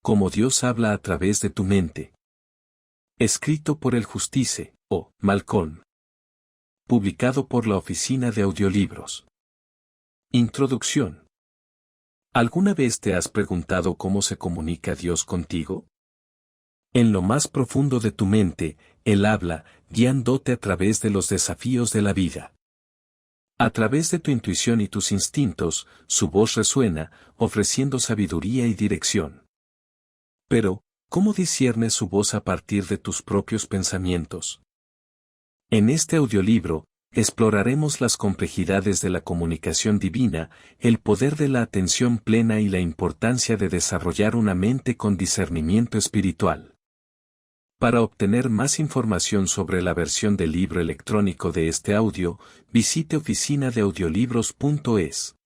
Como Dios habla a través de tu mente. Escrito por el Justice, o Malcolm. Publicado por la Oficina de Audiolibros. Introducción. ¿Alguna vez te has preguntado cómo se comunica Dios contigo? En lo más profundo de tu mente, Él habla, guiándote a través de los desafíos de la vida. A través de tu intuición y tus instintos, su voz resuena, ofreciendo sabiduría y dirección. Pero, ¿cómo disciernes su voz a partir de tus propios pensamientos? En este audiolibro, exploraremos las complejidades de la comunicación divina, el poder de la atención plena y la importancia de desarrollar una mente con discernimiento espiritual. Para obtener más información sobre la versión del libro electrónico de este audio, visite oficinadeaudiolibros.es.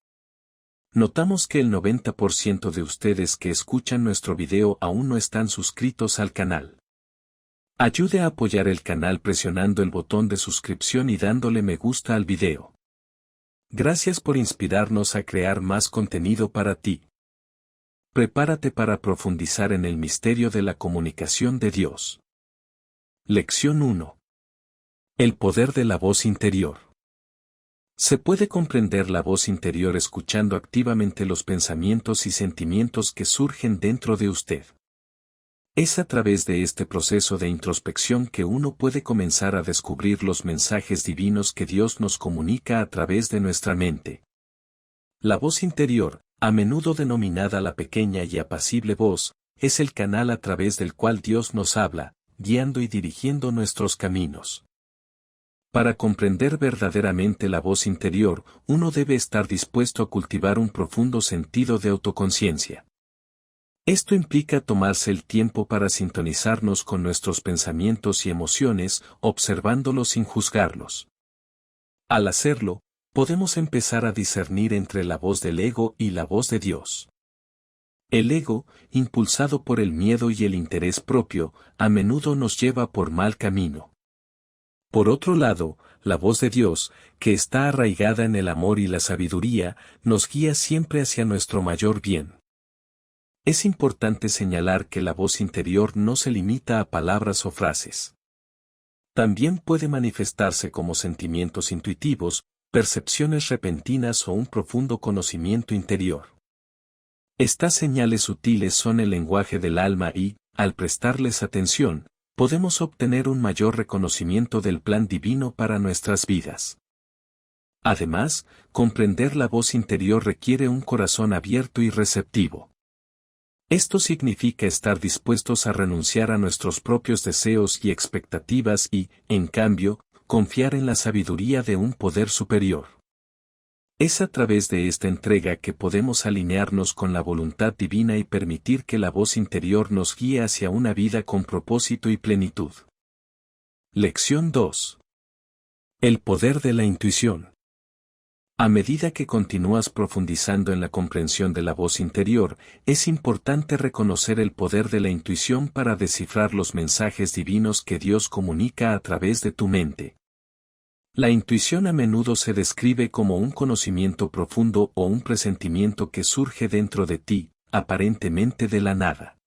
Notamos que el 90% de ustedes que escuchan nuestro video aún no están suscritos al canal. Ayude a apoyar el canal presionando el botón de suscripción y dándole me gusta al video. Gracias por inspirarnos a crear más contenido para ti. Prepárate para profundizar en el misterio de la comunicación de Dios. Lección 1. El poder de la voz interior. Se puede comprender la voz interior escuchando activamente los pensamientos y sentimientos que surgen dentro de usted. Es a través de este proceso de introspección que uno puede comenzar a descubrir los mensajes divinos que Dios nos comunica a través de nuestra mente. La voz interior, a menudo denominada la pequeña y apacible voz, es el canal a través del cual Dios nos habla, guiando y dirigiendo nuestros caminos. Para comprender verdaderamente la voz interior, uno debe estar dispuesto a cultivar un profundo sentido de autoconciencia. Esto implica tomarse el tiempo para sintonizarnos con nuestros pensamientos y emociones, observándolos sin juzgarlos. Al hacerlo, podemos empezar a discernir entre la voz del ego y la voz de Dios. El ego, impulsado por el miedo y el interés propio, a menudo nos lleva por mal camino. Por otro lado, la voz de Dios, que está arraigada en el amor y la sabiduría, nos guía siempre hacia nuestro mayor bien. Es importante señalar que la voz interior no se limita a palabras o frases. También puede manifestarse como sentimientos intuitivos, percepciones repentinas o un profundo conocimiento interior. Estas señales sutiles son el lenguaje del alma y, al prestarles atención, podemos obtener un mayor reconocimiento del plan divino para nuestras vidas. Además, comprender la voz interior requiere un corazón abierto y receptivo. Esto significa estar dispuestos a renunciar a nuestros propios deseos y expectativas y, en cambio, confiar en la sabiduría de un poder superior. Es a través de esta entrega que podemos alinearnos con la voluntad divina y permitir que la voz interior nos guíe hacia una vida con propósito y plenitud. Lección 2. El poder de la intuición. A medida que continúas profundizando en la comprensión de la voz interior, es importante reconocer el poder de la intuición para descifrar los mensajes divinos que Dios comunica a través de tu mente. La intuición a menudo se describe como un conocimiento profundo o un presentimiento que surge dentro de ti, aparentemente de la nada.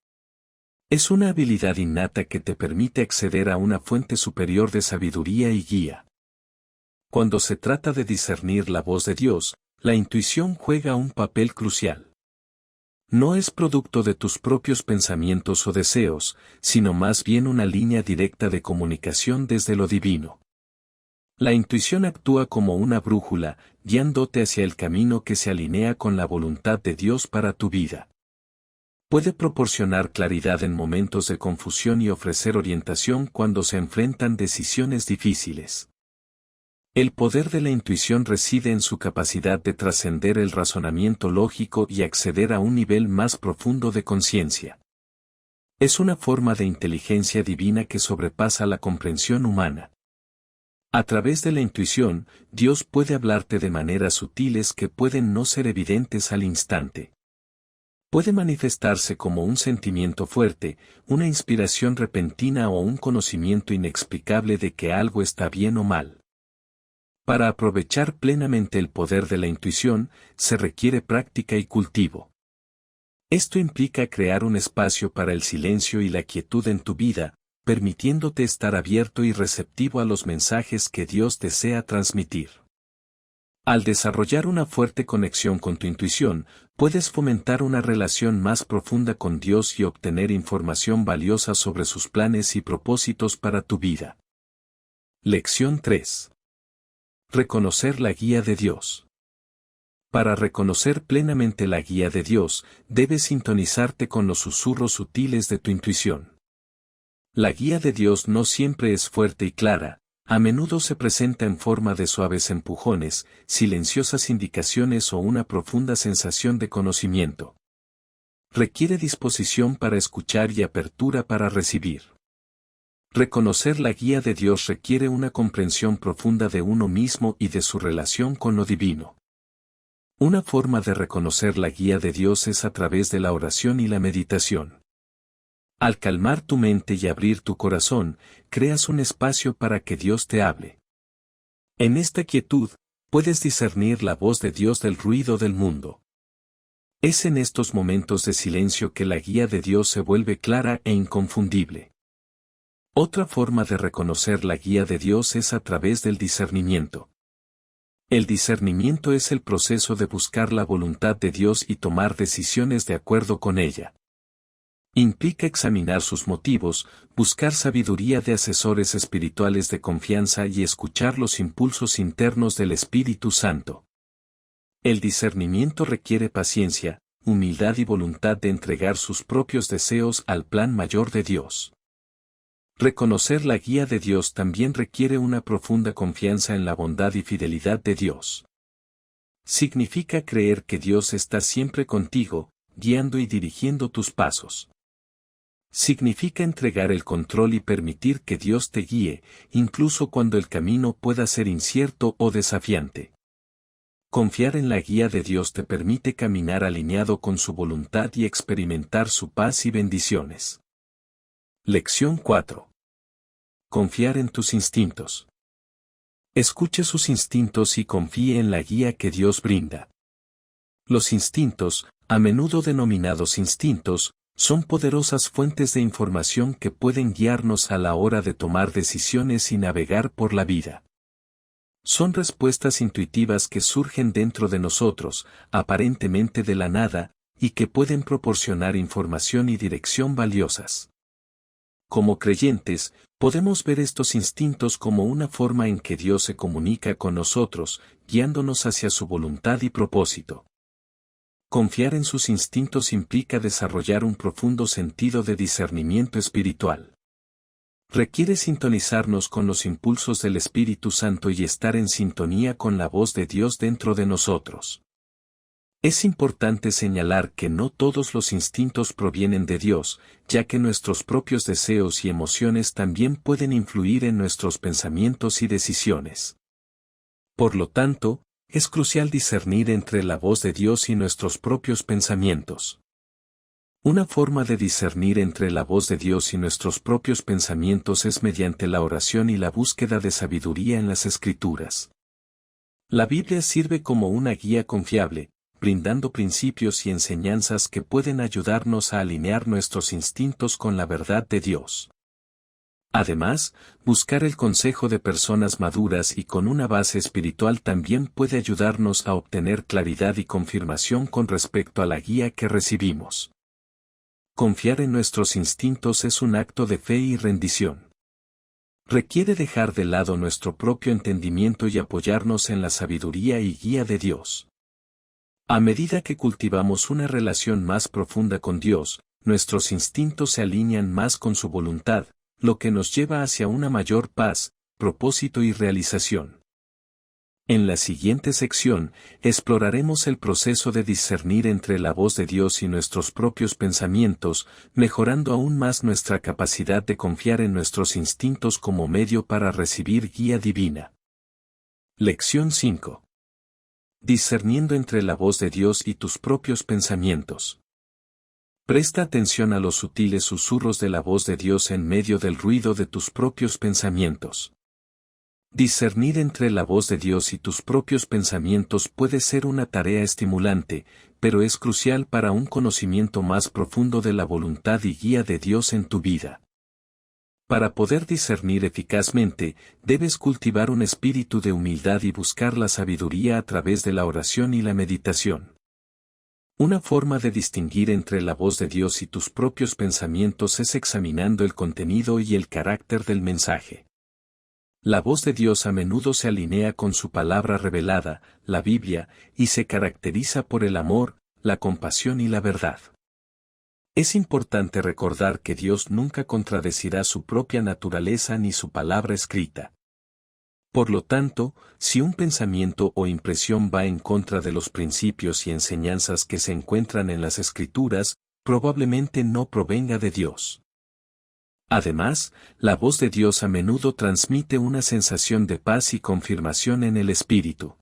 Es una habilidad innata que te permite acceder a una fuente superior de sabiduría y guía. Cuando se trata de discernir la voz de Dios, la intuición juega un papel crucial. No es producto de tus propios pensamientos o deseos, sino más bien una línea directa de comunicación desde lo divino. La intuición actúa como una brújula, guiándote hacia el camino que se alinea con la voluntad de Dios para tu vida. Puede proporcionar claridad en momentos de confusión y ofrecer orientación cuando se enfrentan decisiones difíciles. El poder de la intuición reside en su capacidad de trascender el razonamiento lógico y acceder a un nivel más profundo de conciencia. Es una forma de inteligencia divina que sobrepasa la comprensión humana. A través de la intuición, Dios puede hablarte de maneras sutiles que pueden no ser evidentes al instante. Puede manifestarse como un sentimiento fuerte, una inspiración repentina o un conocimiento inexplicable de que algo está bien o mal. Para aprovechar plenamente el poder de la intuición, se requiere práctica y cultivo. Esto implica crear un espacio para el silencio y la quietud en tu vida, permitiéndote estar abierto y receptivo a los mensajes que Dios desea transmitir. Al desarrollar una fuerte conexión con tu intuición, puedes fomentar una relación más profunda con Dios y obtener información valiosa sobre sus planes y propósitos para tu vida. Lección 3. Reconocer la guía de Dios. Para reconocer plenamente la guía de Dios, debes sintonizarte con los susurros sutiles de tu intuición. La guía de Dios no siempre es fuerte y clara, a menudo se presenta en forma de suaves empujones, silenciosas indicaciones o una profunda sensación de conocimiento. Requiere disposición para escuchar y apertura para recibir. Reconocer la guía de Dios requiere una comprensión profunda de uno mismo y de su relación con lo divino. Una forma de reconocer la guía de Dios es a través de la oración y la meditación. Al calmar tu mente y abrir tu corazón, creas un espacio para que Dios te hable. En esta quietud, puedes discernir la voz de Dios del ruido del mundo. Es en estos momentos de silencio que la guía de Dios se vuelve clara e inconfundible. Otra forma de reconocer la guía de Dios es a través del discernimiento. El discernimiento es el proceso de buscar la voluntad de Dios y tomar decisiones de acuerdo con ella. Implica examinar sus motivos, buscar sabiduría de asesores espirituales de confianza y escuchar los impulsos internos del Espíritu Santo. El discernimiento requiere paciencia, humildad y voluntad de entregar sus propios deseos al plan mayor de Dios. Reconocer la guía de Dios también requiere una profunda confianza en la bondad y fidelidad de Dios. Significa creer que Dios está siempre contigo, guiando y dirigiendo tus pasos. Significa entregar el control y permitir que Dios te guíe, incluso cuando el camino pueda ser incierto o desafiante. Confiar en la guía de Dios te permite caminar alineado con su voluntad y experimentar su paz y bendiciones. Lección 4. Confiar en tus instintos. Escuche sus instintos y confíe en la guía que Dios brinda. Los instintos, a menudo denominados instintos, son poderosas fuentes de información que pueden guiarnos a la hora de tomar decisiones y navegar por la vida. Son respuestas intuitivas que surgen dentro de nosotros, aparentemente de la nada, y que pueden proporcionar información y dirección valiosas. Como creyentes, podemos ver estos instintos como una forma en que Dios se comunica con nosotros, guiándonos hacia su voluntad y propósito. Confiar en sus instintos implica desarrollar un profundo sentido de discernimiento espiritual. Requiere sintonizarnos con los impulsos del Espíritu Santo y estar en sintonía con la voz de Dios dentro de nosotros. Es importante señalar que no todos los instintos provienen de Dios, ya que nuestros propios deseos y emociones también pueden influir en nuestros pensamientos y decisiones. Por lo tanto, es crucial discernir entre la voz de Dios y nuestros propios pensamientos. Una forma de discernir entre la voz de Dios y nuestros propios pensamientos es mediante la oración y la búsqueda de sabiduría en las Escrituras. La Biblia sirve como una guía confiable, brindando principios y enseñanzas que pueden ayudarnos a alinear nuestros instintos con la verdad de Dios. Además, buscar el consejo de personas maduras y con una base espiritual también puede ayudarnos a obtener claridad y confirmación con respecto a la guía que recibimos. Confiar en nuestros instintos es un acto de fe y rendición. Requiere dejar de lado nuestro propio entendimiento y apoyarnos en la sabiduría y guía de Dios. A medida que cultivamos una relación más profunda con Dios, nuestros instintos se alinean más con su voluntad, lo que nos lleva hacia una mayor paz, propósito y realización. En la siguiente sección, exploraremos el proceso de discernir entre la voz de Dios y nuestros propios pensamientos, mejorando aún más nuestra capacidad de confiar en nuestros instintos como medio para recibir guía divina. Lección 5. Discerniendo entre la voz de Dios y tus propios pensamientos. Presta atención a los sutiles susurros de la voz de Dios en medio del ruido de tus propios pensamientos. Discernir entre la voz de Dios y tus propios pensamientos puede ser una tarea estimulante, pero es crucial para un conocimiento más profundo de la voluntad y guía de Dios en tu vida. Para poder discernir eficazmente, debes cultivar un espíritu de humildad y buscar la sabiduría a través de la oración y la meditación. Una forma de distinguir entre la voz de Dios y tus propios pensamientos es examinando el contenido y el carácter del mensaje. La voz de Dios a menudo se alinea con su palabra revelada, la Biblia, y se caracteriza por el amor, la compasión y la verdad. Es importante recordar que Dios nunca contradecirá su propia naturaleza ni su palabra escrita. Por lo tanto, si un pensamiento o impresión va en contra de los principios y enseñanzas que se encuentran en las Escrituras, probablemente no provenga de Dios. Además, la voz de Dios a menudo transmite una sensación de paz y confirmación en el espíritu.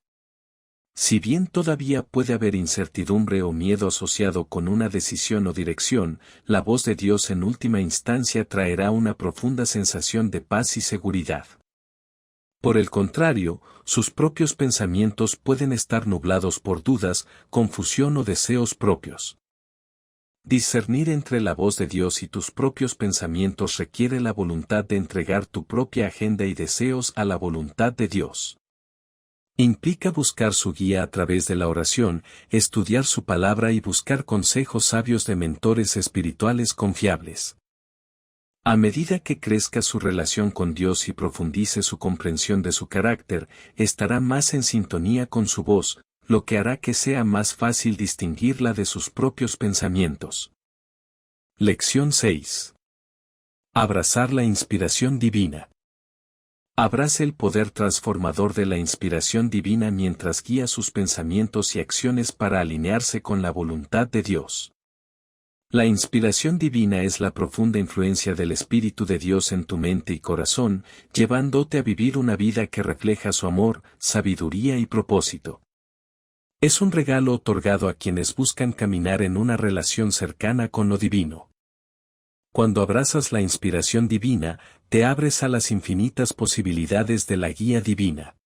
Si bien todavía puede haber incertidumbre o miedo asociado con una decisión o dirección, la voz de Dios en última instancia traerá una profunda sensación de paz y seguridad. Por el contrario, sus propios pensamientos pueden estar nublados por dudas, confusión o deseos propios. Discernir entre la voz de Dios y tus propios pensamientos requiere la voluntad de entregar tu propia agenda y deseos a la voluntad de Dios. Implica buscar su guía a través de la oración, estudiar su palabra y buscar consejos sabios de mentores espirituales confiables. A medida que crezca su relación con Dios y profundice su comprensión de su carácter, estará más en sintonía con su voz, lo que hará que sea más fácil distinguirla de sus propios pensamientos. Lección 6. Abrazar la inspiración divina. Abrace el poder transformador de la inspiración divina mientras guía sus pensamientos y acciones para alinearse con la voluntad de Dios. La inspiración divina es la profunda influencia del Espíritu de Dios en tu mente y corazón, llevándote a vivir una vida que refleja su amor, sabiduría y propósito. Es un regalo otorgado a quienes buscan caminar en una relación cercana con lo divino. Cuando abrazas la inspiración divina, te abres a las infinitas posibilidades de la guía divina.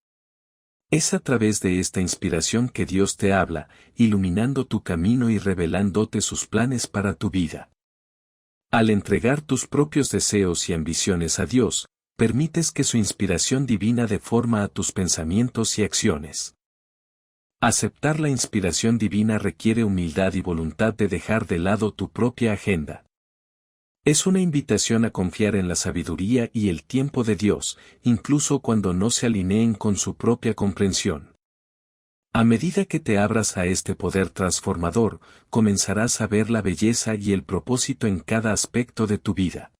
Es a través de esta inspiración que Dios te habla, iluminando tu camino y revelándote sus planes para tu vida. Al entregar tus propios deseos y ambiciones a Dios, permites que su inspiración divina dé forma a tus pensamientos y acciones. Aceptar la inspiración divina requiere humildad y voluntad de dejar de lado tu propia agenda. Es una invitación a confiar en la sabiduría y el tiempo de Dios, incluso cuando no se alineen con su propia comprensión. A medida que te abras a este poder transformador, comenzarás a ver la belleza y el propósito en cada aspecto de tu vida.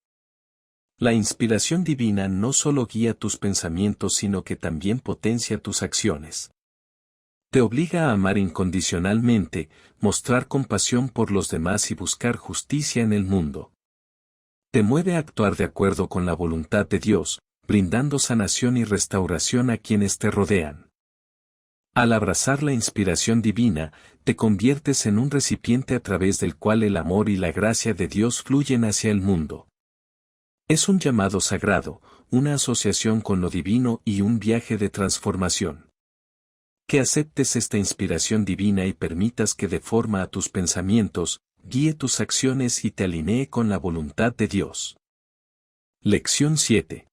La inspiración divina no solo guía tus pensamientos sino que también potencia tus acciones. Te obliga a amar incondicionalmente, mostrar compasión por los demás y buscar justicia en el mundo. Te mueve a actuar de acuerdo con la voluntad de Dios, brindando sanación y restauración a quienes te rodean. Al abrazar la inspiración divina, te conviertes en un recipiente a través del cual el amor y la gracia de Dios fluyen hacia el mundo. Es un llamado sagrado, una asociación con lo divino y un viaje de transformación. Que aceptes esta inspiración divina y permitas que dé forma a tus pensamientos, guíe tus acciones y te alinee con la voluntad de Dios. Lección 7.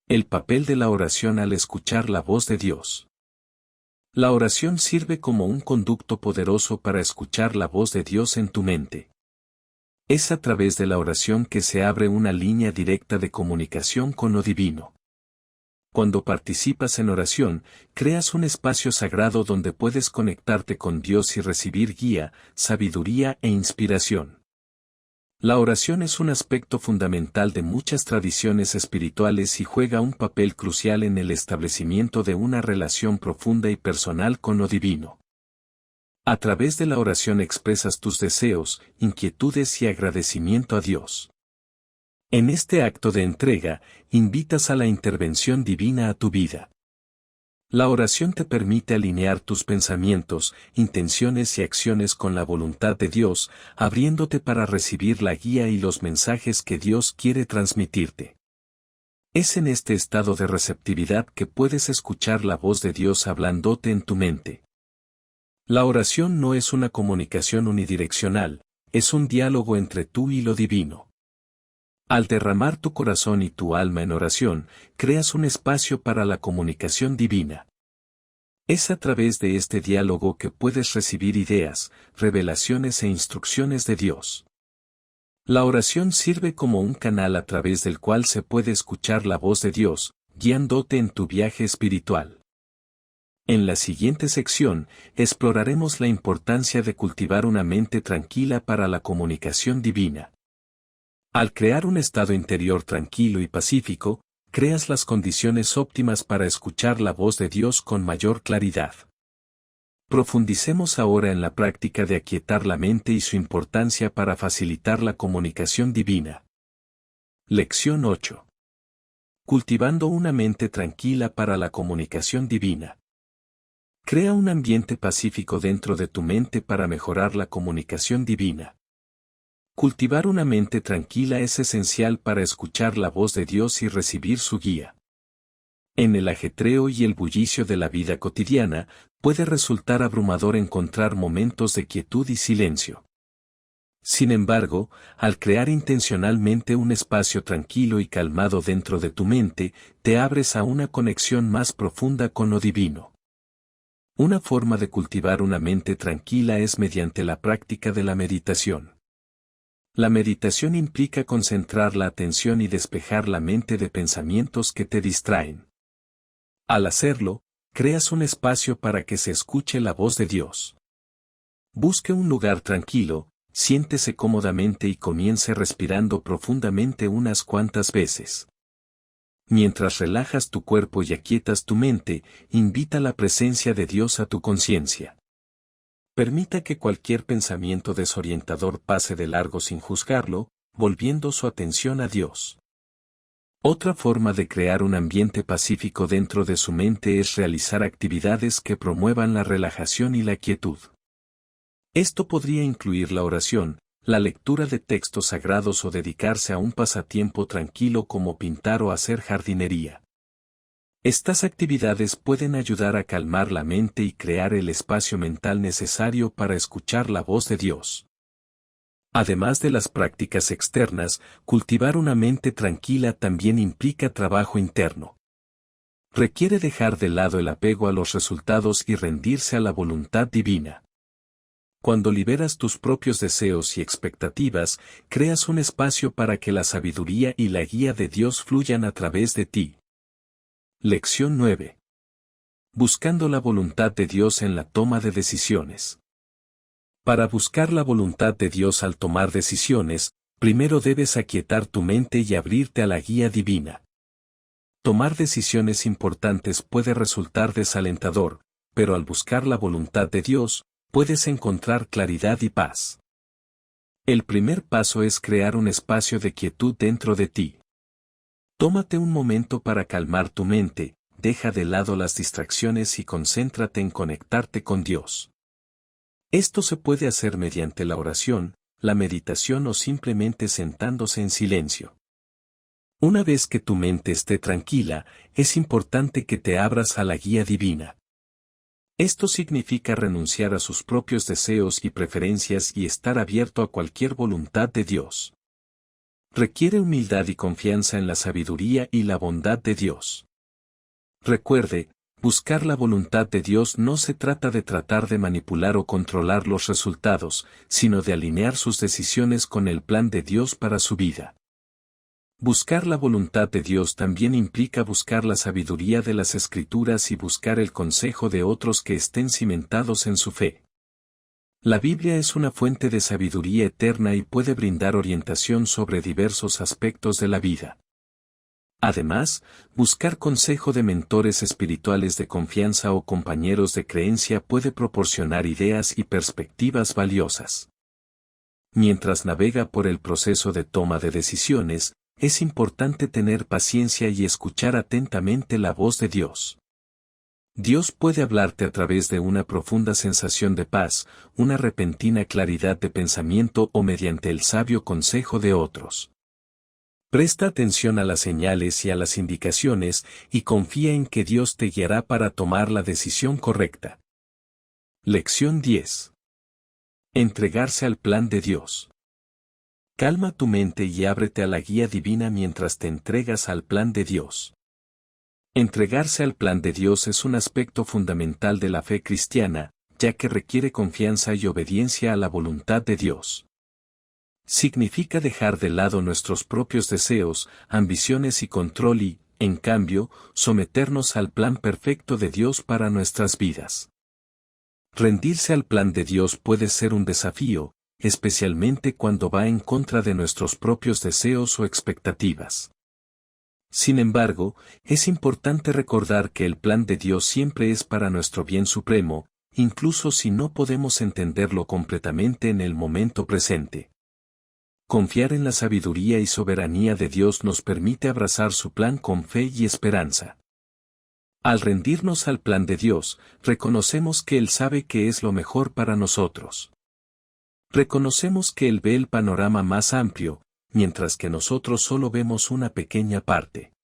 El papel de la oración al escuchar la voz de Dios. La oración sirve como un conducto poderoso para escuchar la voz de Dios en tu mente. Es a través de la oración que se abre una línea directa de comunicación con lo divino. Cuando participas en oración, creas un espacio sagrado donde puedes conectarte con Dios y recibir guía, sabiduría e inspiración. La oración es un aspecto fundamental de muchas tradiciones espirituales y juega un papel crucial en el establecimiento de una relación profunda y personal con lo divino. A través de la oración expresas tus deseos, inquietudes y agradecimiento a Dios. En este acto de entrega, invitas a la intervención divina a tu vida. La oración te permite alinear tus pensamientos, intenciones y acciones con la voluntad de Dios, abriéndote para recibir la guía y los mensajes que Dios quiere transmitirte. Es en este estado de receptividad que puedes escuchar la voz de Dios hablándote en tu mente. La oración no es una comunicación unidireccional, es un diálogo entre tú y lo divino. Al derramar tu corazón y tu alma en oración, creas un espacio para la comunicación divina. Es a través de este diálogo que puedes recibir ideas, revelaciones e instrucciones de Dios. La oración sirve como un canal a través del cual se puede escuchar la voz de Dios, guiándote en tu viaje espiritual. En la siguiente sección, exploraremos la importancia de cultivar una mente tranquila para la comunicación divina. Al crear un estado interior tranquilo y pacífico, creas las condiciones óptimas para escuchar la voz de Dios con mayor claridad. Profundicemos ahora en la práctica de aquietar la mente y su importancia para facilitar la comunicación divina. Lección 8. Cultivando una mente tranquila para la comunicación divina. Crea un ambiente pacífico dentro de tu mente para mejorar la comunicación divina. Cultivar una mente tranquila es esencial para escuchar la voz de Dios y recibir su guía. En el ajetreo y el bullicio de la vida cotidiana, puede resultar abrumador encontrar momentos de quietud y silencio. Sin embargo, al crear intencionalmente un espacio tranquilo y calmado dentro de tu mente, te abres a una conexión más profunda con lo divino. Una forma de cultivar una mente tranquila es mediante la práctica de la meditación. La meditación implica concentrar la atención y despejar la mente de pensamientos que te distraen. Al hacerlo, creas un espacio para que se escuche la voz de Dios. Busque un lugar tranquilo, siéntese cómodamente y comience respirando profundamente unas cuantas veces. Mientras relajas tu cuerpo y aquietas tu mente, invita la presencia de Dios a tu conciencia. Permita que cualquier pensamiento desorientador pase de largo sin juzgarlo, volviendo su atención a Dios. Otra forma de crear un ambiente pacífico dentro de su mente es realizar actividades que promuevan la relajación y la quietud. Esto podría incluir la oración, la lectura de textos sagrados o dedicarse a un pasatiempo tranquilo como pintar o hacer jardinería. Estas actividades pueden ayudar a calmar la mente y crear el espacio mental necesario para escuchar la voz de Dios. Además de las prácticas externas, cultivar una mente tranquila también implica trabajo interno. Requiere dejar de lado el apego a los resultados y rendirse a la voluntad divina. Cuando liberas tus propios deseos y expectativas, creas un espacio para que la sabiduría y la guía de Dios fluyan a través de ti. Lección 9. Buscando la voluntad de Dios en la toma de decisiones. Para buscar la voluntad de Dios al tomar decisiones, primero debes aquietar tu mente y abrirte a la guía divina. Tomar decisiones importantes puede resultar desalentador, pero al buscar la voluntad de Dios, puedes encontrar claridad y paz. El primer paso es crear un espacio de quietud dentro de ti. Tómate un momento para calmar tu mente, deja de lado las distracciones y concéntrate en conectarte con Dios. Esto se puede hacer mediante la oración, la meditación o simplemente sentándose en silencio. Una vez que tu mente esté tranquila, es importante que te abras a la guía divina. Esto significa renunciar a sus propios deseos y preferencias y estar abierto a cualquier voluntad de Dios. Requiere humildad y confianza en la sabiduría y la bondad de Dios. Recuerde, buscar la voluntad de Dios no se trata de tratar de manipular o controlar los resultados, sino de alinear sus decisiones con el plan de Dios para su vida. Buscar la voluntad de Dios también implica buscar la sabiduría de las Escrituras y buscar el consejo de otros que estén cimentados en su fe. La Biblia es una fuente de sabiduría eterna y puede brindar orientación sobre diversos aspectos de la vida. Además, buscar consejo de mentores espirituales de confianza o compañeros de creencia puede proporcionar ideas y perspectivas valiosas. Mientras navega por el proceso de toma de decisiones, es importante tener paciencia y escuchar atentamente la voz de Dios. Dios puede hablarte a través de una profunda sensación de paz, una repentina claridad de pensamiento o mediante el sabio consejo de otros. Presta atención a las señales y a las indicaciones y confía en que Dios te guiará para tomar la decisión correcta. Lección 10. Entregarse al plan de Dios. Calma tu mente y ábrete a la guía divina mientras te entregas al plan de Dios. Entregarse al plan de Dios es un aspecto fundamental de la fe cristiana, ya que requiere confianza y obediencia a la voluntad de Dios. Significa dejar de lado nuestros propios deseos, ambiciones y control y, en cambio, someternos al plan perfecto de Dios para nuestras vidas. Rendirse al plan de Dios puede ser un desafío, especialmente cuando va en contra de nuestros propios deseos o expectativas. Sin embargo, es importante recordar que el plan de Dios siempre es para nuestro bien supremo, incluso si no podemos entenderlo completamente en el momento presente. Confiar en la sabiduría y soberanía de Dios nos permite abrazar su plan con fe y esperanza. Al rendirnos al plan de Dios, reconocemos que Él sabe qué es lo mejor para nosotros. Reconocemos que Él ve el panorama más amplio, mientras que nosotros solo vemos una pequeña parte.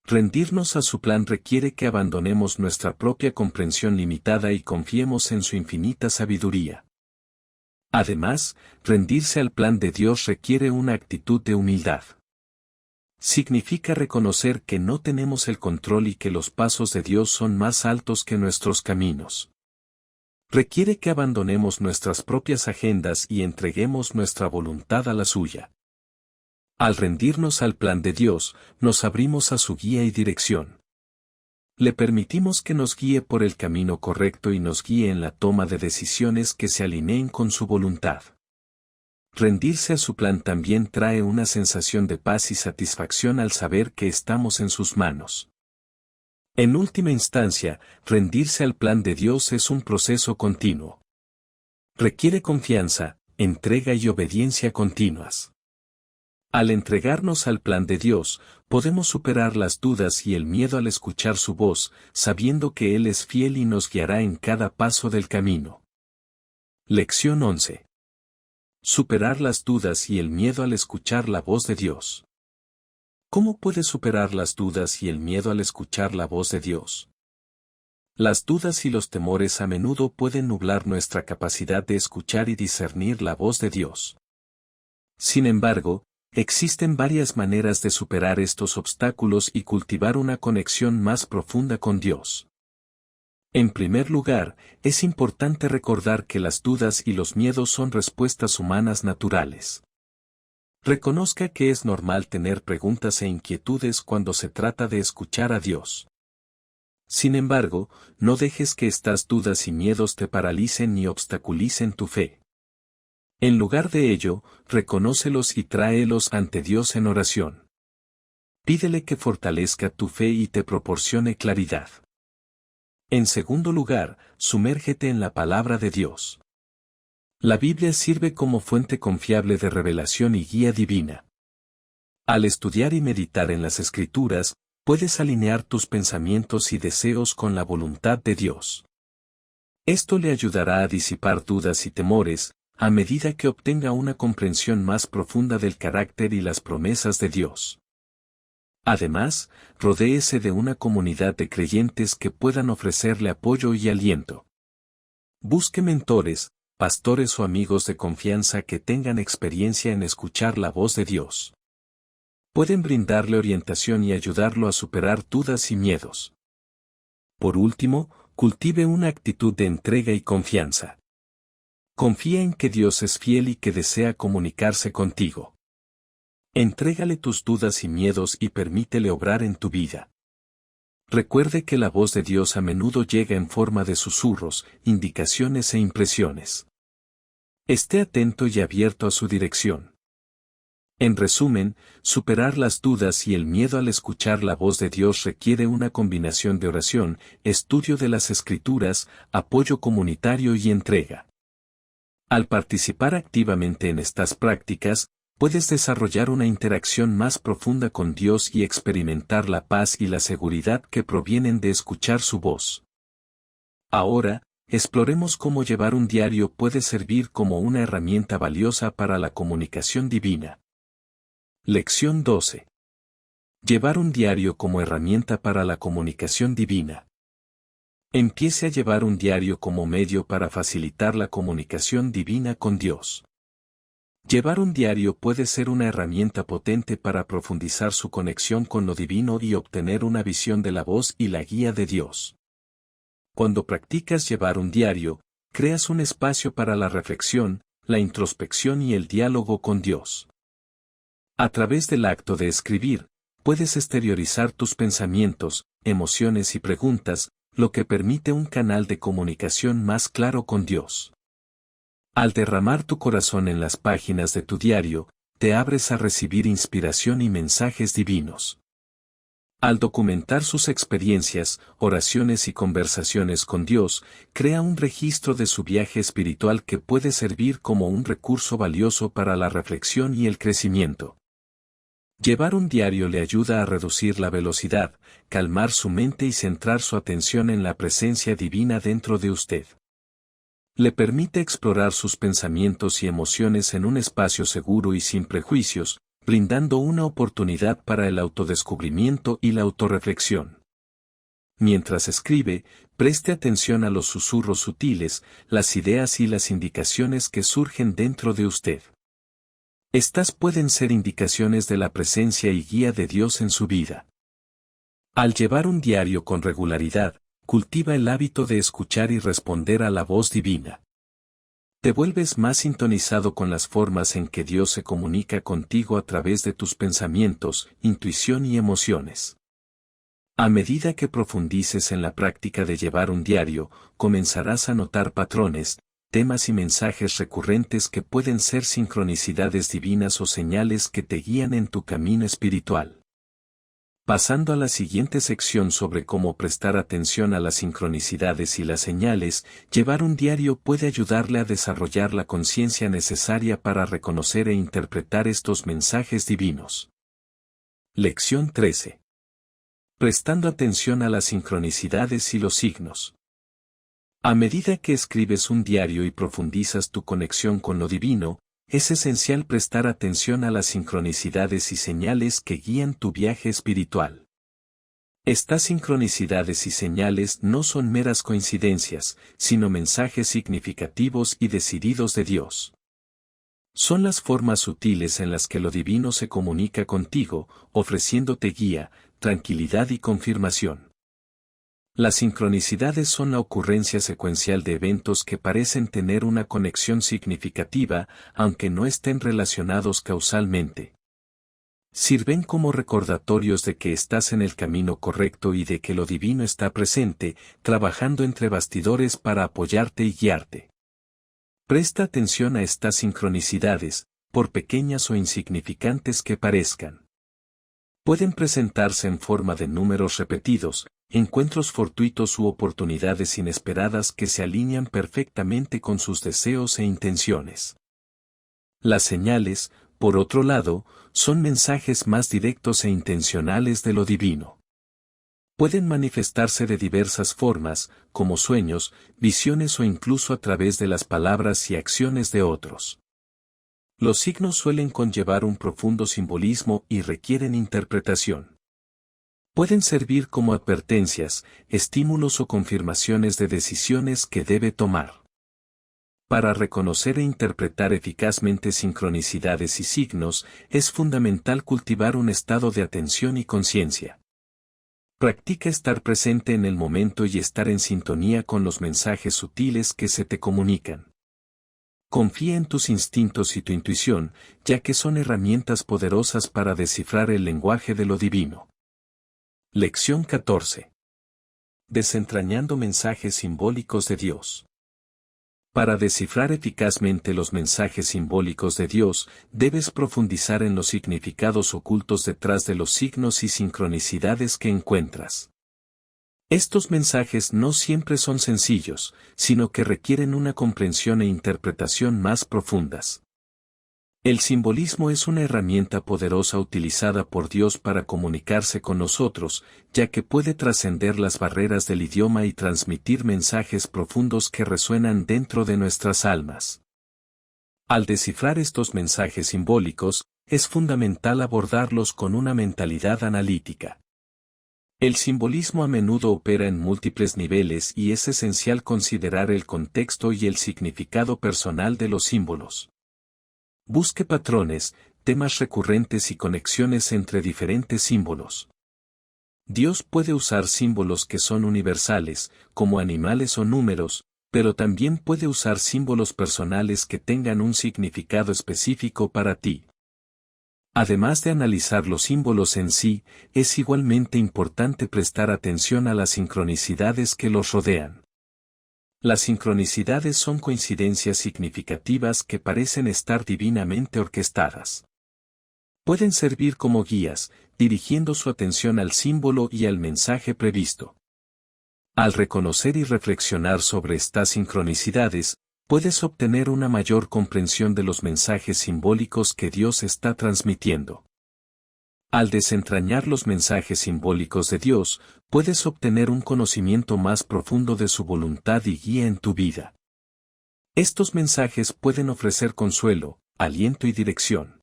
Rendirnos a su plan requiere que abandonemos nuestra propia comprensión limitada y confiemos en su infinita sabiduría. Además, rendirse al plan de Dios requiere una actitud de humildad. Significa reconocer que no tenemos el control y que los pasos de Dios son más altos que nuestros caminos. Requiere que abandonemos nuestras propias agendas y entreguemos nuestra voluntad a la suya. Al rendirnos al plan de Dios, nos abrimos a su guía y dirección. Le permitimos que nos guíe por el camino correcto y nos guíe en la toma de decisiones que se alineen con su voluntad. Rendirse a su plan también trae una sensación de paz y satisfacción al saber que estamos en sus manos. En última instancia, rendirse al plan de Dios es un proceso continuo. Requiere confianza, entrega y obediencia continuas. Al entregarnos al plan de Dios, podemos superar las dudas y el miedo al escuchar su voz, sabiendo que Él es fiel y nos guiará en cada paso del camino. Lección 11. Superar las dudas y el miedo al escuchar la voz de Dios. ¿Cómo puedes superar las dudas y el miedo al escuchar la voz de Dios? Las dudas y los temores a menudo pueden nublar nuestra capacidad de escuchar y discernir la voz de Dios. Sin embargo, existen varias maneras de superar estos obstáculos y cultivar una conexión más profunda con Dios. En primer lugar, es importante recordar que las dudas y los miedos son respuestas humanas naturales. Reconozca que es normal tener preguntas e inquietudes cuando se trata de escuchar a Dios. Sin embargo, no dejes que estas dudas y miedos te paralicen ni obstaculicen tu fe. En lugar de ello, reconócelos y tráelos ante Dios en oración. Pídele que fortalezca tu fe y te proporcione claridad. En segundo lugar, sumérgete en la palabra de Dios. La Biblia sirve como fuente confiable de revelación y guía divina. Al estudiar y meditar en las Escrituras, puedes alinear tus pensamientos y deseos con la voluntad de Dios. Esto le ayudará a disipar dudas y temores, a medida que obtenga una comprensión más profunda del carácter y las promesas de Dios. Además, rodéese de una comunidad de creyentes que puedan ofrecerle apoyo y aliento. Busque mentores, pastores o amigos de confianza que tengan experiencia en escuchar la voz de Dios. Pueden brindarle orientación y ayudarlo a superar dudas y miedos. Por último, cultive una actitud de entrega y confianza. Confía en que Dios es fiel y que desea comunicarse contigo. Entrégale tus dudas y miedos y permítele obrar en tu vida. Recuerde que la voz de Dios a menudo llega en forma de susurros, indicaciones e impresiones. Esté atento y abierto a su dirección. En resumen, superar las dudas y el miedo al escuchar la voz de Dios requiere una combinación de oración, estudio de las Escrituras, apoyo comunitario y entrega. Al participar activamente en estas prácticas, puedes desarrollar una interacción más profunda con Dios y experimentar la paz y la seguridad que provienen de escuchar su voz. Ahora, exploremos cómo llevar un diario puede servir como una herramienta valiosa para la comunicación divina. Lección 12. Llevar un diario como herramienta para la comunicación divina. Empiece a llevar un diario como medio para facilitar la comunicación divina con Dios. Llevar un diario puede ser una herramienta potente para profundizar su conexión con lo divino y obtener una visión de la voz y la guía de Dios. Cuando practicas llevar un diario, creas un espacio para la reflexión, la introspección y el diálogo con Dios. A través del acto de escribir, puedes exteriorizar tus pensamientos, emociones y preguntas, lo que permite un canal de comunicación más claro con Dios. Al derramar tu corazón en las páginas de tu diario, te abres a recibir inspiración y mensajes divinos. Al documentar sus experiencias, oraciones y conversaciones con Dios, crea un registro de su viaje espiritual que puede servir como un recurso valioso para la reflexión y el crecimiento. Llevar un diario le ayuda a reducir la velocidad, calmar su mente y centrar su atención en la presencia divina dentro de usted. Le permite explorar sus pensamientos y emociones en un espacio seguro y sin prejuicios, brindando una oportunidad para el autodescubrimiento y la autorreflexión. Mientras escribe, preste atención a los susurros sutiles, las ideas y las indicaciones que surgen dentro de usted. Estas pueden ser indicaciones de la presencia y guía de Dios en su vida. Al llevar un diario con regularidad, cultiva el hábito de escuchar y responder a la voz divina. Te vuelves más sintonizado con las formas en que Dios se comunica contigo a través de tus pensamientos, intuición y emociones. A medida que profundices en la práctica de llevar un diario, comenzarás a notar patrones, temas y mensajes recurrentes que pueden ser sincronicidades divinas o señales que te guían en tu camino espiritual. Pasando a la siguiente sección sobre cómo prestar atención a las sincronicidades y las señales, llevar un diario puede ayudarle a desarrollar la conciencia necesaria para reconocer e interpretar estos mensajes divinos. Lección 13. Prestando atención a las sincronicidades y los signos. A medida que escribes un diario y profundizas tu conexión con lo divino, es esencial prestar atención a las sincronicidades y señales que guían tu viaje espiritual. Estas sincronicidades y señales no son meras coincidencias, sino mensajes significativos y decididos de Dios. Son las formas sutiles en las que lo divino se comunica contigo, ofreciéndote guía, tranquilidad y confirmación. Las sincronicidades son la ocurrencia secuencial de eventos que parecen tener una conexión significativa, aunque no estén relacionados causalmente. Sirven como recordatorios de que estás en el camino correcto y de que lo divino está presente, trabajando entre bastidores para apoyarte y guiarte. Presta atención a estas sincronicidades, por pequeñas o insignificantes que parezcan. Pueden presentarse en forma de números repetidos, encuentros fortuitos u oportunidades inesperadas que se alinean perfectamente con sus deseos e intenciones. Las señales, por otro lado, son mensajes más directos e intencionales de lo divino. Pueden manifestarse de diversas formas, como sueños, visiones o incluso a través de las palabras y acciones de otros. Los signos suelen conllevar un profundo simbolismo y requieren interpretación. Pueden servir como advertencias, estímulos o confirmaciones de decisiones que debe tomar. Para reconocer e interpretar eficazmente sincronicidades y signos, es fundamental cultivar un estado de atención y conciencia. Practica estar presente en el momento y estar en sintonía con los mensajes sutiles que se te comunican. Confía en tus instintos y tu intuición, ya que son herramientas poderosas para descifrar el lenguaje de lo divino. Lección 14. Desentrañando mensajes simbólicos de Dios. Para descifrar eficazmente los mensajes simbólicos de Dios, debes profundizar en los significados ocultos detrás de los signos y sincronicidades que encuentras. Estos mensajes no siempre son sencillos, sino que requieren una comprensión e interpretación más profundas. El simbolismo es una herramienta poderosa utilizada por Dios para comunicarse con nosotros, ya que puede trascender las barreras del idioma y transmitir mensajes profundos que resuenan dentro de nuestras almas. Al descifrar estos mensajes simbólicos, es fundamental abordarlos con una mentalidad analítica. El simbolismo a menudo opera en múltiples niveles y es esencial considerar el contexto y el significado personal de los símbolos. Busque patrones, temas recurrentes y conexiones entre diferentes símbolos. Dios puede usar símbolos que son universales, como animales o números, pero también puede usar símbolos personales que tengan un significado específico para ti. Además de analizar los símbolos en sí, es igualmente importante prestar atención a las sincronicidades que los rodean. Las sincronicidades son coincidencias significativas que parecen estar divinamente orquestadas. Pueden servir como guías, dirigiendo su atención al símbolo y al mensaje previsto. Al reconocer y reflexionar sobre estas sincronicidades, puedes obtener una mayor comprensión de los mensajes simbólicos que Dios está transmitiendo. Al desentrañar los mensajes simbólicos de Dios, puedes obtener un conocimiento más profundo de su voluntad y guía en tu vida. Estos mensajes pueden ofrecer consuelo, aliento y dirección.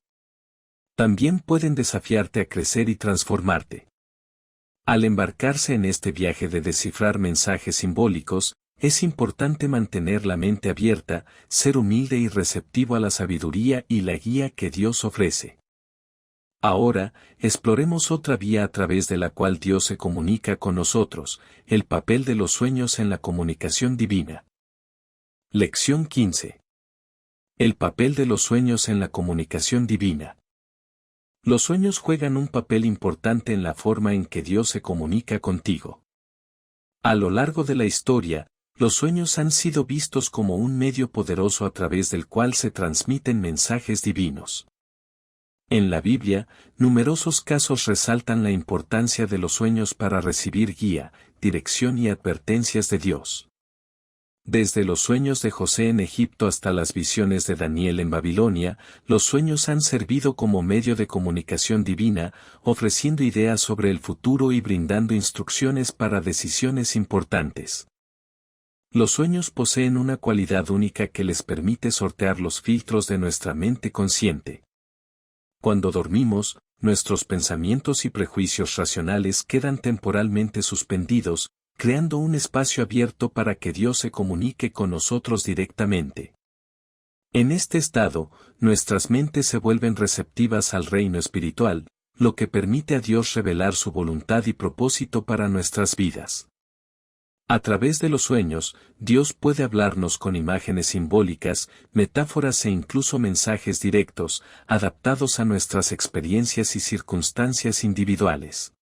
También pueden desafiarte a crecer y transformarte. Al embarcarse en este viaje de descifrar mensajes simbólicos, es importante mantener la mente abierta, ser humilde y receptivo a la sabiduría y la guía que Dios ofrece. Ahora, exploremos otra vía a través de la cual Dios se comunica con nosotros, el papel de los sueños en la comunicación divina. Lección 15. El papel de los sueños en la comunicación divina. Los sueños juegan un papel importante en la forma en que Dios se comunica contigo. A lo largo de la historia, los sueños han sido vistos como un medio poderoso a través del cual se transmiten mensajes divinos. En la Biblia, numerosos casos resaltan la importancia de los sueños para recibir guía, dirección y advertencias de Dios. Desde los sueños de José en Egipto hasta las visiones de Daniel en Babilonia, los sueños han servido como medio de comunicación divina, ofreciendo ideas sobre el futuro y brindando instrucciones para decisiones importantes. Los sueños poseen una cualidad única que les permite sortear los filtros de nuestra mente consciente. Cuando dormimos, nuestros pensamientos y prejuicios racionales quedan temporalmente suspendidos, creando un espacio abierto para que Dios se comunique con nosotros directamente. En este estado, nuestras mentes se vuelven receptivas al reino espiritual, lo que permite a Dios revelar su voluntad y propósito para nuestras vidas. A través de los sueños, Dios puede hablarnos con imágenes simbólicas, metáforas e incluso mensajes directos, adaptados a nuestras experiencias y circunstancias individuales.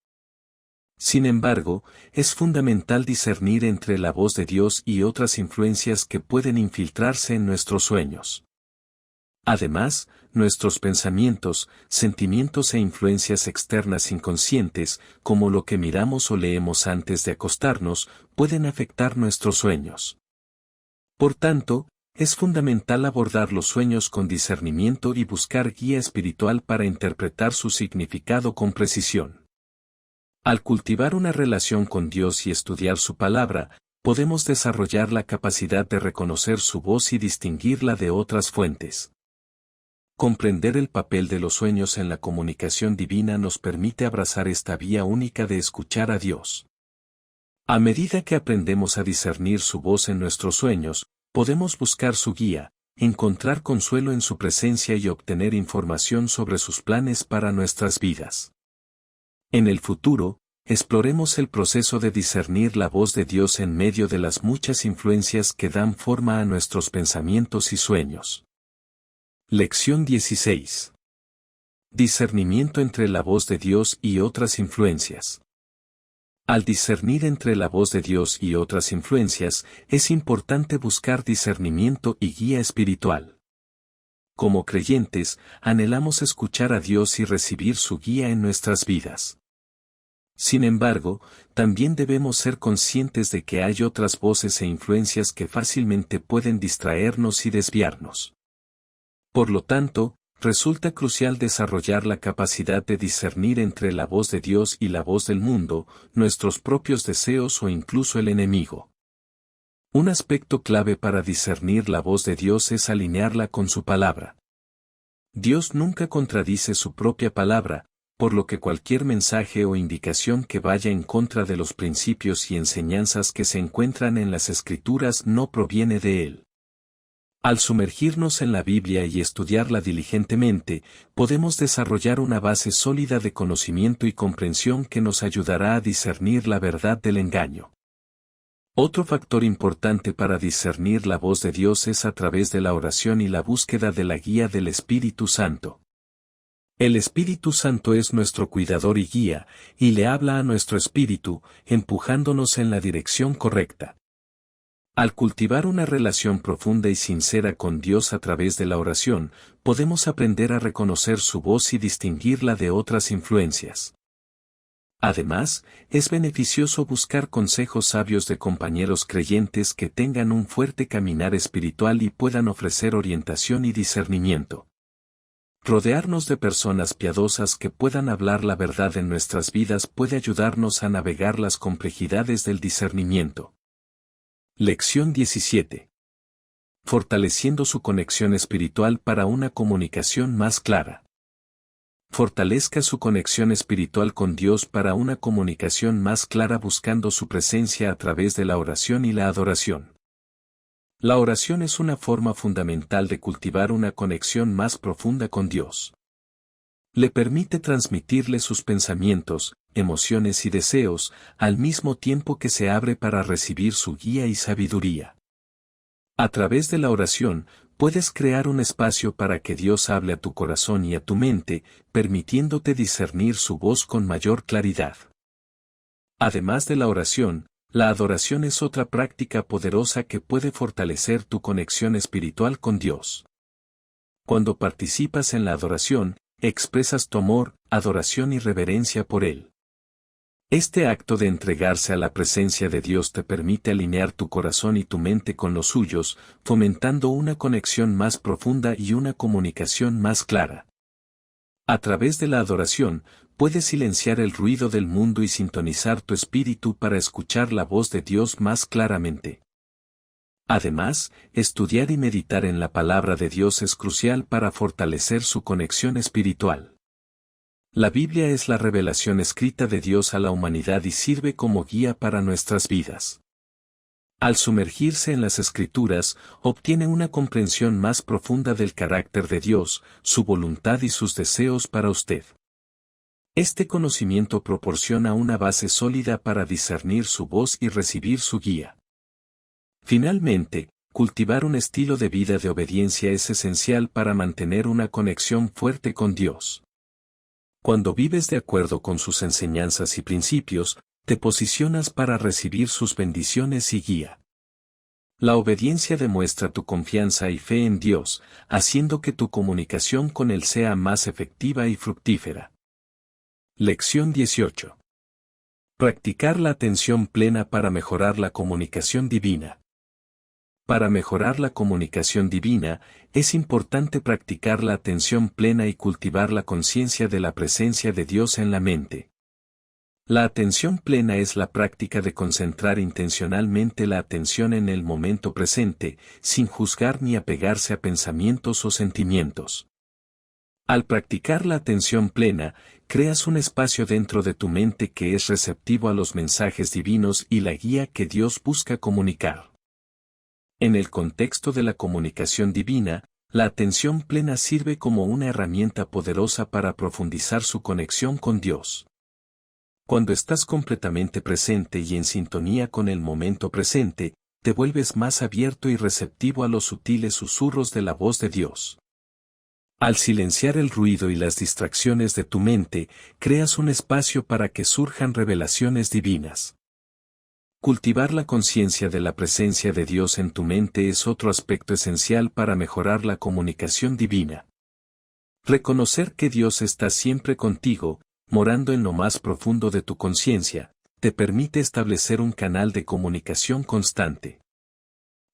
Sin embargo, es fundamental discernir entre la voz de Dios y otras influencias que pueden infiltrarse en nuestros sueños. Además, nuestros pensamientos, sentimientos e influencias externas inconscientes, como lo que miramos o leemos antes de acostarnos, pueden afectar nuestros sueños. Por tanto, es fundamental abordar los sueños con discernimiento y buscar guía espiritual para interpretar su significado con precisión. Al cultivar una relación con Dios y estudiar su palabra, podemos desarrollar la capacidad de reconocer su voz y distinguirla de otras fuentes. Comprender el papel de los sueños en la comunicación divina nos permite abrazar esta vía única de escuchar a Dios. A medida que aprendemos a discernir su voz en nuestros sueños, podemos buscar su guía, encontrar consuelo en su presencia y obtener información sobre sus planes para nuestras vidas. En el futuro, exploremos el proceso de discernir la voz de Dios en medio de las muchas influencias que dan forma a nuestros pensamientos y sueños. Lección 16. Discernimiento entre la voz de Dios y otras influencias. Al discernir entre la voz de Dios y otras influencias, es importante buscar discernimiento y guía espiritual. Como creyentes, anhelamos escuchar a Dios y recibir su guía en nuestras vidas. Sin embargo, también debemos ser conscientes de que hay otras voces e influencias que fácilmente pueden distraernos y desviarnos. Por lo tanto, resulta crucial desarrollar la capacidad de discernir entre la voz de Dios y la voz del mundo, nuestros propios deseos o incluso el enemigo. Un aspecto clave para discernir la voz de Dios es alinearla con su palabra. Dios nunca contradice su propia palabra, por lo que cualquier mensaje o indicación que vaya en contra de los principios y enseñanzas que se encuentran en las Escrituras no proviene de él. Al sumergirnos en la Biblia y estudiarla diligentemente, podemos desarrollar una base sólida de conocimiento y comprensión que nos ayudará a discernir la verdad del engaño. Otro factor importante para discernir la voz de Dios es a través de la oración y la búsqueda de la guía del Espíritu Santo. El Espíritu Santo es nuestro cuidador y guía, y le habla a nuestro espíritu, empujándonos en la dirección correcta. Al cultivar una relación profunda y sincera con Dios a través de la oración, podemos aprender a reconocer su voz y distinguirla de otras influencias. Además, es beneficioso buscar consejos sabios de compañeros creyentes que tengan un fuerte caminar espiritual y puedan ofrecer orientación y discernimiento. Rodearnos de personas piadosas que puedan hablar la verdad en nuestras vidas puede ayudarnos a navegar las complejidades del discernimiento. Lección 17. Fortaleciendo su conexión espiritual para una comunicación más clara. Fortalezca su conexión espiritual con Dios para una comunicación más clara buscando su presencia a través de la oración y la adoración. La oración es una forma fundamental de cultivar una conexión más profunda con Dios. Le permite transmitirle sus pensamientos, emociones y deseos, al mismo tiempo que se abre para recibir su guía y sabiduría. A través de la oración, puedes crear un espacio para que Dios hable a tu corazón y a tu mente, permitiéndote discernir su voz con mayor claridad. Además de la oración, la adoración es otra práctica poderosa que puede fortalecer tu conexión espiritual con Dios. Cuando participas en la adoración, expresas tu amor, adoración y reverencia por Él. Este acto de entregarse a la presencia de Dios te permite alinear tu corazón y tu mente con los suyos, fomentando una conexión más profunda y una comunicación más clara. A través de la adoración, puedes silenciar el ruido del mundo y sintonizar tu espíritu para escuchar la voz de Dios más claramente. Además, estudiar y meditar en la palabra de Dios es crucial para fortalecer su conexión espiritual. La Biblia es la revelación escrita de Dios a la humanidad y sirve como guía para nuestras vidas. Al sumergirse en las Escrituras, obtiene una comprensión más profunda del carácter de Dios, su voluntad y sus deseos para usted. Este conocimiento proporciona una base sólida para discernir su voz y recibir su guía. Finalmente, cultivar un estilo de vida de obediencia es esencial para mantener una conexión fuerte con Dios. Cuando vives de acuerdo con sus enseñanzas y principios, te posicionas para recibir sus bendiciones y guía. La obediencia demuestra tu confianza y fe en Dios, haciendo que tu comunicación con Él sea más efectiva y fructífera. Lección 18. Practicar la atención plena para mejorar la comunicación divina. Para mejorar la comunicación divina, es importante practicar la atención plena y cultivar la conciencia de la presencia de Dios en la mente. La atención plena es la práctica de concentrar intencionalmente la atención en el momento presente, sin juzgar ni apegarse a pensamientos o sentimientos. Al practicar la atención plena, creas un espacio dentro de tu mente que es receptivo a los mensajes divinos y la guía que Dios busca comunicar. En el contexto de la comunicación divina, la atención plena sirve como una herramienta poderosa para profundizar su conexión con Dios. Cuando estás completamente presente y en sintonía con el momento presente, te vuelves más abierto y receptivo a los sutiles susurros de la voz de Dios. Al silenciar el ruido y las distracciones de tu mente, creas un espacio para que surjan revelaciones divinas. Cultivar la conciencia de la presencia de Dios en tu mente es otro aspecto esencial para mejorar la comunicación divina. Reconocer que Dios está siempre contigo, morando en lo más profundo de tu conciencia, te permite establecer un canal de comunicación constante.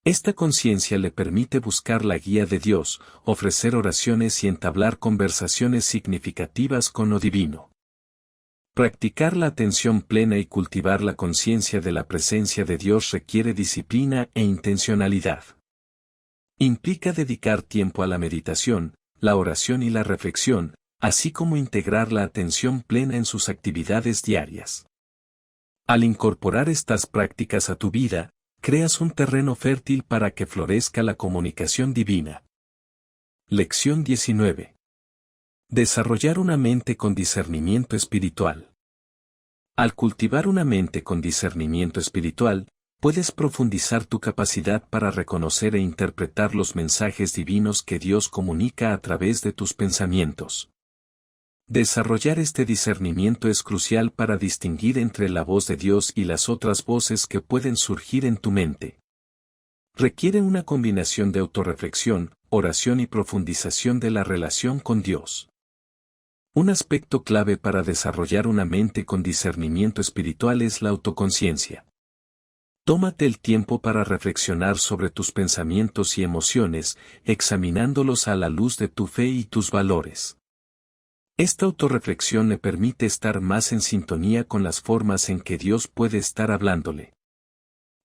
Esta conciencia le permite buscar la guía de Dios, ofrecer oraciones y entablar conversaciones significativas con lo divino. Practicar la atención plena y cultivar la conciencia de la presencia de Dios requiere disciplina e intencionalidad. Implica dedicar tiempo a la meditación, la oración y la reflexión, así como integrar la atención plena en sus actividades diarias. Al incorporar estas prácticas a tu vida, creas un terreno fértil para que florezca la comunicación divina. Lección 19. Desarrollar una mente con discernimiento espiritual. Al cultivar una mente con discernimiento espiritual, puedes profundizar tu capacidad para reconocer e interpretar los mensajes divinos que Dios comunica a través de tus pensamientos. Desarrollar este discernimiento es crucial para distinguir entre la voz de Dios y las otras voces que pueden surgir en tu mente. Requiere una combinación de autorreflexión, oración y profundización de la relación con Dios. Un aspecto clave para desarrollar una mente con discernimiento espiritual es la autoconciencia. Tómate el tiempo para reflexionar sobre tus pensamientos y emociones, examinándolos a la luz de tu fe y tus valores. Esta autorreflexión le permite estar más en sintonía con las formas en que Dios puede estar hablándole.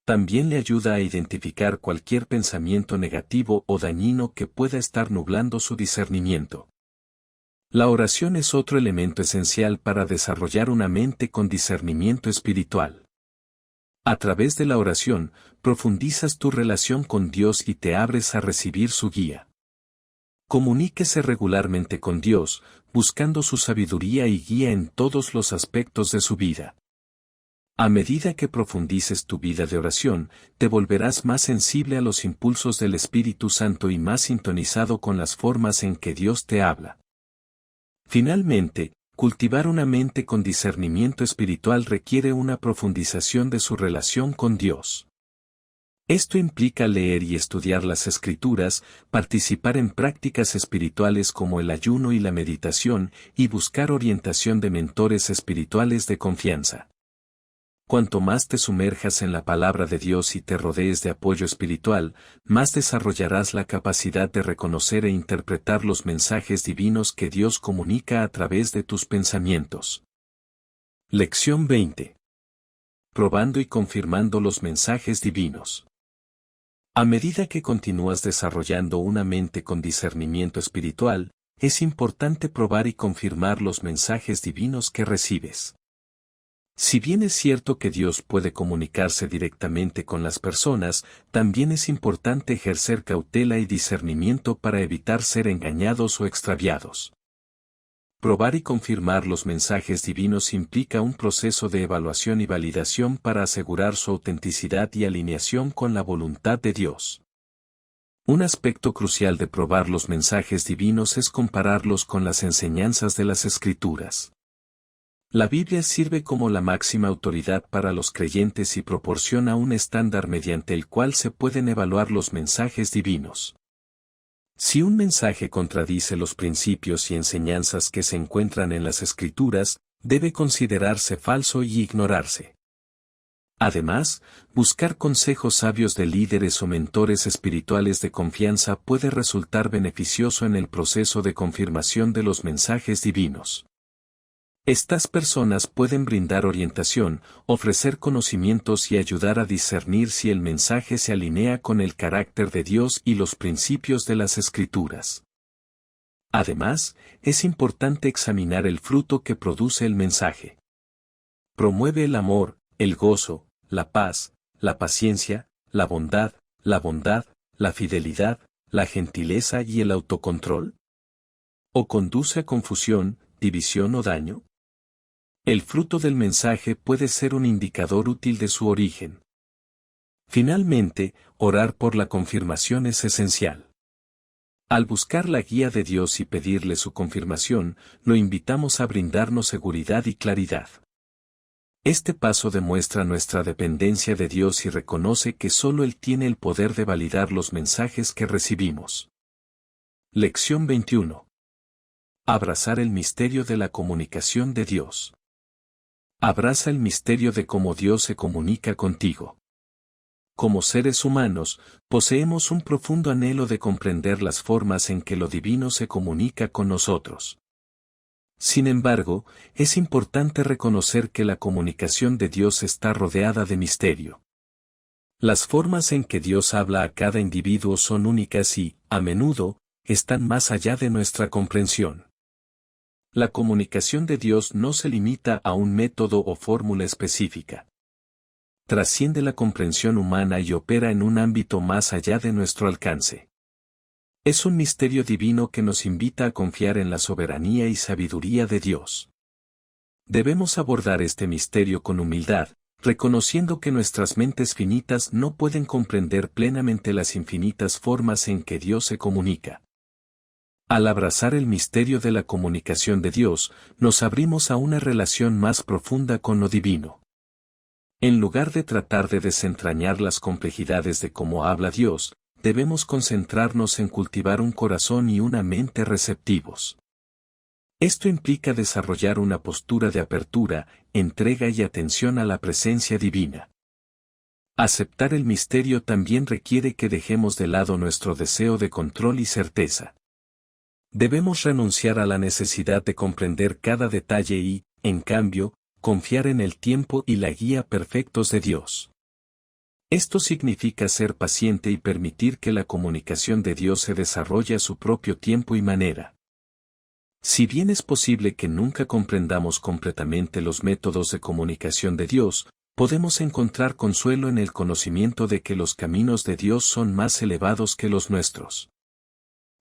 También le ayuda a identificar cualquier pensamiento negativo o dañino que pueda estar nublando su discernimiento. La oración es otro elemento esencial para desarrollar una mente con discernimiento espiritual. A través de la oración, profundizas tu relación con Dios y te abres a recibir su guía. Comuníquese regularmente con Dios, buscando su sabiduría y guía en todos los aspectos de su vida. A medida que profundices tu vida de oración, te volverás más sensible a los impulsos del Espíritu Santo y más sintonizado con las formas en que Dios te habla. Finalmente, cultivar una mente con discernimiento espiritual requiere una profundización de su relación con Dios. Esto implica leer y estudiar las Escrituras, participar en prácticas espirituales como el ayuno y la meditación, y buscar orientación de mentores espirituales de confianza. Cuanto más te sumerjas en la palabra de Dios y te rodees de apoyo espiritual, más desarrollarás la capacidad de reconocer e interpretar los mensajes divinos que Dios comunica a través de tus pensamientos. Lección 20. Probando y confirmando los mensajes divinos. A medida que continúas desarrollando una mente con discernimiento espiritual, es importante probar y confirmar los mensajes divinos que recibes. Si bien es cierto que Dios puede comunicarse directamente con las personas, también es importante ejercer cautela y discernimiento para evitar ser engañados o extraviados. Probar y confirmar los mensajes divinos implica un proceso de evaluación y validación para asegurar su autenticidad y alineación con la voluntad de Dios. Un aspecto crucial de probar los mensajes divinos es compararlos con las enseñanzas de las Escrituras. La Biblia sirve como la máxima autoridad para los creyentes y proporciona un estándar mediante el cual se pueden evaluar los mensajes divinos. Si un mensaje contradice los principios y enseñanzas que se encuentran en las Escrituras, debe considerarse falso y ignorarse. Además, buscar consejos sabios de líderes o mentores espirituales de confianza puede resultar beneficioso en el proceso de confirmación de los mensajes divinos. Estas personas pueden brindar orientación, ofrecer conocimientos y ayudar a discernir si el mensaje se alinea con el carácter de Dios y los principios de las Escrituras. Además, es importante examinar el fruto que produce el mensaje. Promueve el amor, el gozo, la paz, la paciencia, la bondad, la fidelidad, la gentileza y el autocontrol. ¿O conduce a confusión, división o daño? El fruto del mensaje puede ser un indicador útil de su origen. Finalmente, orar por la confirmación es esencial. Al buscar la guía de Dios y pedirle su confirmación, lo invitamos a brindarnos seguridad y claridad. Este paso demuestra nuestra dependencia de Dios y reconoce que solo Él tiene el poder de validar los mensajes que recibimos. Lección 21. Abrazar el misterio de la comunicación de Dios. Abraza el misterio de cómo Dios se comunica contigo. Como seres humanos, poseemos un profundo anhelo de comprender las formas en que lo divino se comunica con nosotros. Sin embargo, es importante reconocer que la comunicación de Dios está rodeada de misterio. Las formas en que Dios habla a cada individuo son únicas y, a menudo, están más allá de nuestra comprensión. La comunicación de Dios no se limita a un método o fórmula específica. Trasciende la comprensión humana y opera en un ámbito más allá de nuestro alcance. Es un misterio divino que nos invita a confiar en la soberanía y sabiduría de Dios. Debemos abordar este misterio con humildad, reconociendo que nuestras mentes finitas no pueden comprender plenamente las infinitas formas en que Dios se comunica. Al abrazar el misterio de la comunicación de Dios, nos abrimos a una relación más profunda con lo divino. En lugar de tratar de desentrañar las complejidades de cómo habla Dios, debemos concentrarnos en cultivar un corazón y una mente receptivos. Esto implica desarrollar una postura de apertura, entrega y atención a la presencia divina. Aceptar el misterio también requiere que dejemos de lado nuestro deseo de control y certeza. Debemos renunciar a la necesidad de comprender cada detalle y, en cambio, confiar en el tiempo y la guía perfectos de Dios. Esto significa ser paciente y permitir que la comunicación de Dios se desarrolle a su propio tiempo y manera. Si bien es posible que nunca comprendamos completamente los métodos de comunicación de Dios, podemos encontrar consuelo en el conocimiento de que los caminos de Dios son más elevados que los nuestros.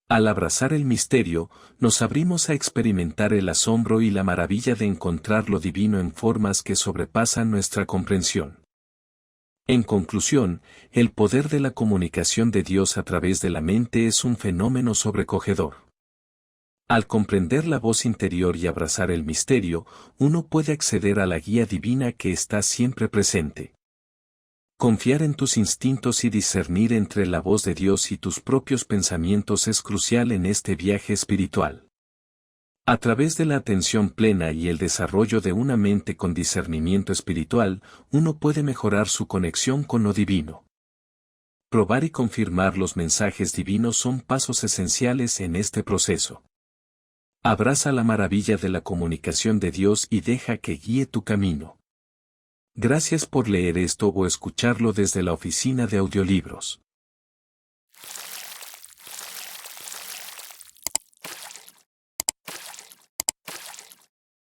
Al abrazar el misterio, nos abrimos a experimentar el asombro y la maravilla de encontrar lo divino en formas que sobrepasan nuestra comprensión. En conclusión, el poder de la comunicación de Dios a través de la mente es un fenómeno sobrecogedor. Al comprender la voz interior y abrazar el misterio, uno puede acceder a la guía divina que está siempre presente. Confiar en tus instintos y discernir entre la voz de Dios y tus propios pensamientos es crucial en este viaje espiritual. A través de la atención plena y el desarrollo de una mente con discernimiento espiritual, uno puede mejorar su conexión con lo divino. Probar y confirmar los mensajes divinos son pasos esenciales en este proceso. Abraza la maravilla de la comunicación de Dios y deja que guíe tu camino. Gracias por leer esto o escucharlo desde la oficina de audiolibros.